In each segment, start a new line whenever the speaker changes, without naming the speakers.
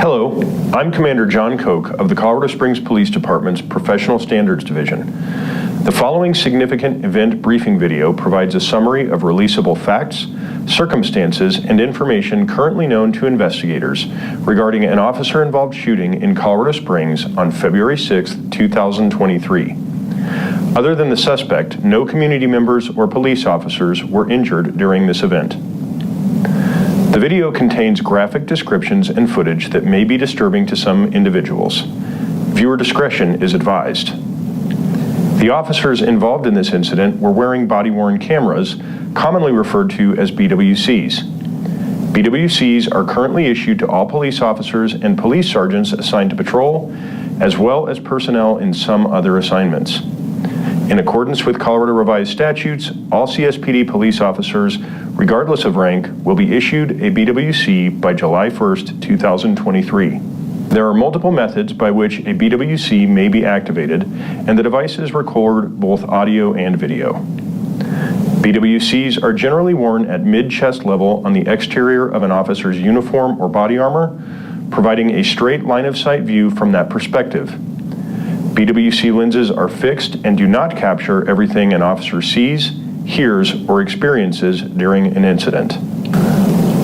Hello, I'm Commander John Koch of the Colorado Springs Police Department's Professional Standards Division. The following significant event briefing video provides a summary of releasable facts, circumstances, and information currently known to investigators regarding an officer-involved shooting in Colorado Springs on February 6, 2023. Other than the suspect, no community members or police officers were injured during this event. The video contains graphic descriptions and footage that may be disturbing to some individuals. Viewer discretion is advised. The officers involved in this incident were wearing body-worn cameras, commonly referred to as BWCs. BWCs are currently issued to all police officers and police sergeants assigned to patrol, as well as personnel in some other assignments. In accordance with Colorado Revised Statutes, all CSPD police officers, regardless of rank, will be issued a BWC by July 1st, 2023. There are multiple methods by which a BWC may be activated, and the devices record both audio and video. BWCs are generally worn at mid-chest level on the exterior of an officer's uniform or body armor, providing a straight line-of-sight view from that perspective. BWC lenses are fixed and do not capture everything an officer sees, hears, or experiences during an incident.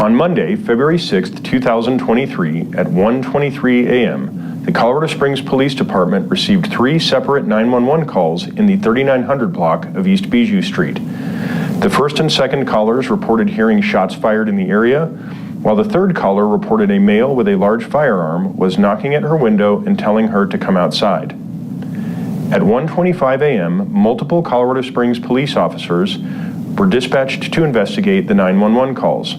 On Monday, February 6, 2023, at 1:23 a.m., the Colorado Springs Police Department received 3 separate 911 calls in the 3900 block of East Bijou Street. The first and second callers reported hearing shots fired in the area, while the third caller reported a male with a large firearm was knocking at her window and telling her to come outside. At 1:25 a.m., multiple Colorado Springs police officers were dispatched to investigate the 911 calls.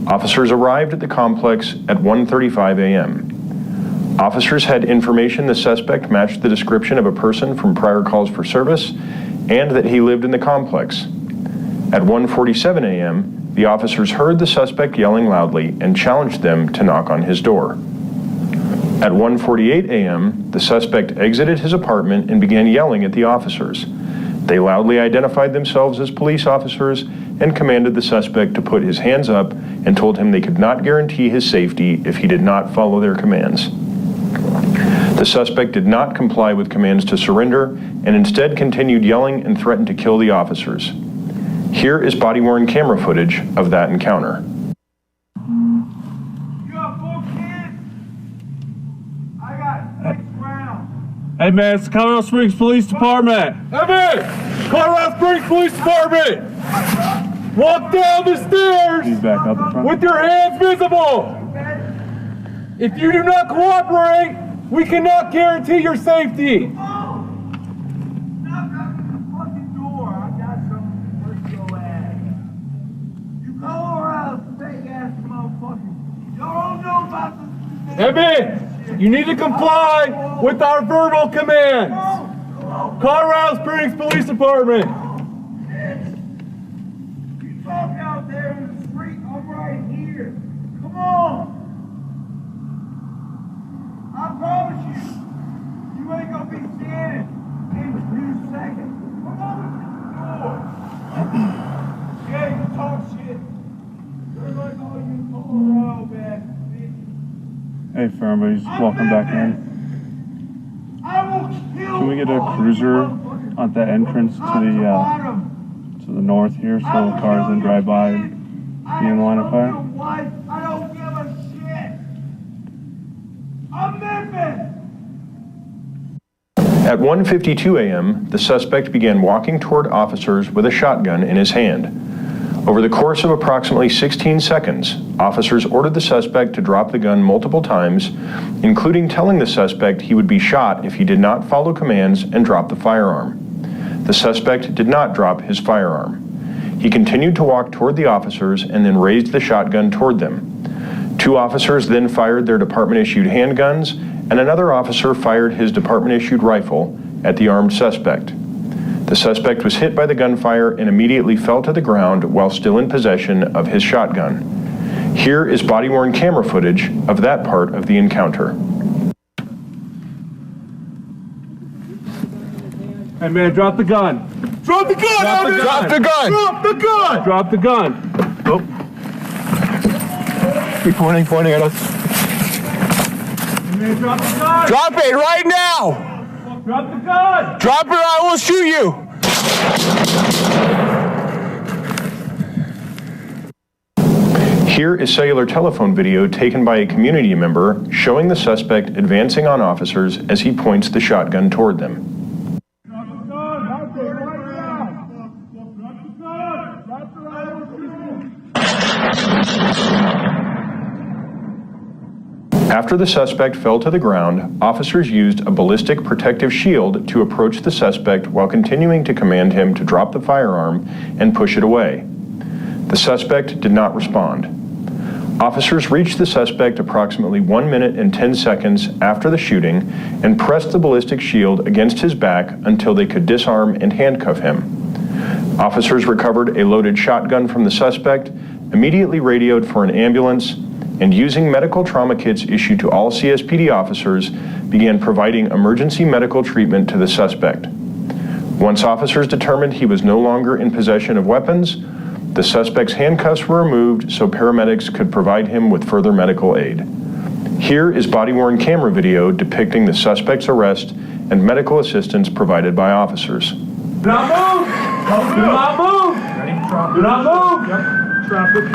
Officers arrived at the complex at 1:35 a.m. Officers had information the suspect matched the description of a person from prior calls for service and that he lived in the complex. At 1:47 a.m., the officers heard the suspect yelling loudly and challenged them to knock on his door. At 1:48 a.m., the suspect exited his apartment and began yelling at the officers. They loudly identified themselves as police officers and commanded the suspect to put his hands up and told him they could not guarantee his safety if he did not follow their commands. The suspect did not comply with commands to surrender and instead continued yelling and threatened to kill the officers. Here is body-worn camera footage of that encounter.
Hey man, it's the Colorado Springs Police Department. Hey man, Colorado Springs Police Department. Walk down the stairs.
He's back up in front.
With your hands visible. If you do not cooperate, we cannot guarantee your safety. Hey man, you need to comply with our verbal commands. Colorado Springs Police Department.
You talk out there in the street, I'm right here. Come on. I promise you, you ain't gonna be standing in 2 seconds. Come on the door. Yeah, you talk shit. You're like all you Colorado bad.
Hey, everybody's welcome back in. Can we get a cruiser at the entrance to the north here so the cars then drive by and be in the line of fire?
I don't give a shit. I'm living.
At 1:52 a.m., the suspect began walking toward officers with a shotgun in his hand. Over the course of approximately 16 seconds, officers ordered the suspect to drop the gun multiple times, including telling the suspect he would be shot if he did not follow commands and drop the firearm. The suspect did not drop his firearm. He continued to walk toward the officers and then raised the shotgun toward them. 2 officers then fired their department-issued handguns, and another officer fired his department-issued rifle at the armed suspect. The suspect was hit by the gunfire and immediately fell to the ground while still in possession of his shotgun. Here is body-worn camera footage of that part of the encounter.
Hey man, drop the gun. Drop the gun!
Drop the gun!
Drop the gun! Drop the gun! Oh.
Keep pointing at us. Man, drop the gun!
Drop it right now!
Drop the gun!
Drop it or I will shoot you!
Here is cellular telephone video taken by a community member showing the suspect advancing on officers as he points the shotgun toward them.
Drop the gun! Drop it right now! Drop the gun! Drop the gun!
After the suspect fell to the ground, officers used a ballistic protective shield to approach the suspect while continuing to command him to drop the firearm and push it away. The suspect did not respond. Officers reached the suspect approximately 1 minute and 10 seconds after the shooting and pressed the ballistic shield against his back until they could disarm and handcuff him. Officers recovered a loaded shotgun from the suspect, immediately radioed for an ambulance, and using medical trauma kits issued to all CSPD officers, began providing emergency medical treatment to the suspect. Once officers determined he was no longer in possession of weapons, the suspect's handcuffs were removed so paramedics could provide him with further medical aid. Here is body-worn camera video depicting the suspect's arrest and medical assistance provided by officers.
Do not move! Do not move! Ready? Drop. Do not move! Yep. Drop it.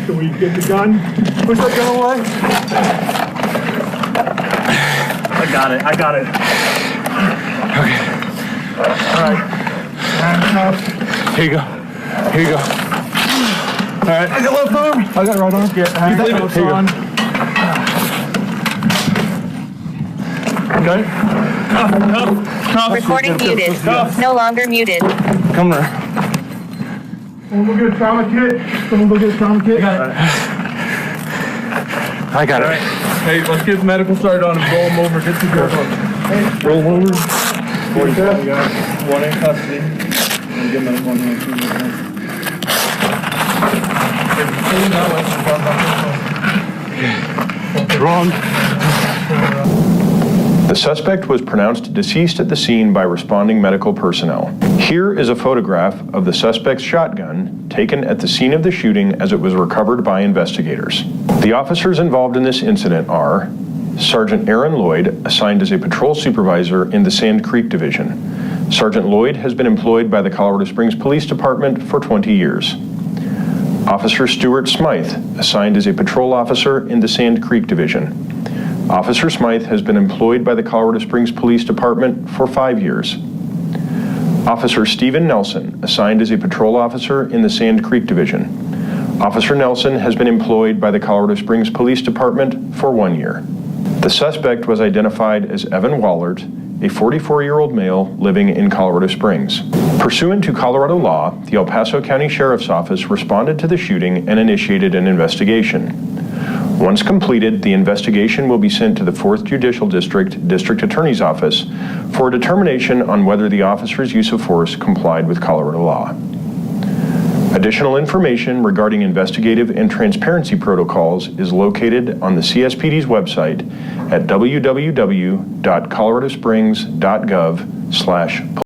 Can we get the gun? Push that gun away. I got it. I got it.
Okay.
All right. Handcuffs.
Here you go. Here you go.
All right. I got left arm. I got right arm. Get handcuffs on. Okay. Cuff.
Recording muted. No longer muted.
Come there.
Someone go get a trauma kit. Someone go get a trauma kit.
I got it.
All right. Hey, let's get medical started on him. Roll him over. Get the girl. Hey, roll him over. 47 guys. One in custody. And get medical on the
Wrong.
The suspect was pronounced deceased at the scene by responding medical personnel. Here is a photograph of the suspect's shotgun taken at the scene of the shooting as it was recovered by investigators. The officers involved in this incident are Sergeant Aaron Lloyd, assigned as a patrol supervisor in the Sand Creek Division. Sergeant Lloyd has been employed by the Colorado Springs Police Department for 20 years. Officer Stuart Smythe, assigned as a patrol officer in the Sand Creek Division. Officer Smythe has been employed by the Colorado Springs Police Department for 5 years. Officer Stephen Nelson, assigned as a patrol officer in the Sand Creek Division. Officer Nelson has been employed by the Colorado Springs Police Department for 1 year. The suspect was identified as Evan Wallert, a 44-year-old male living in Colorado Springs. Pursuant to Colorado law, the El Paso County Sheriff's Office responded to the shooting and initiated an investigation. Once completed, the investigation will be sent to the 4th Judicial District District Attorney's Office for a determination on whether the officer's use of force complied with Colorado law. Additional information regarding investigative and transparency protocols is located on the CSPD's website at www.coloradosprings.gov/police.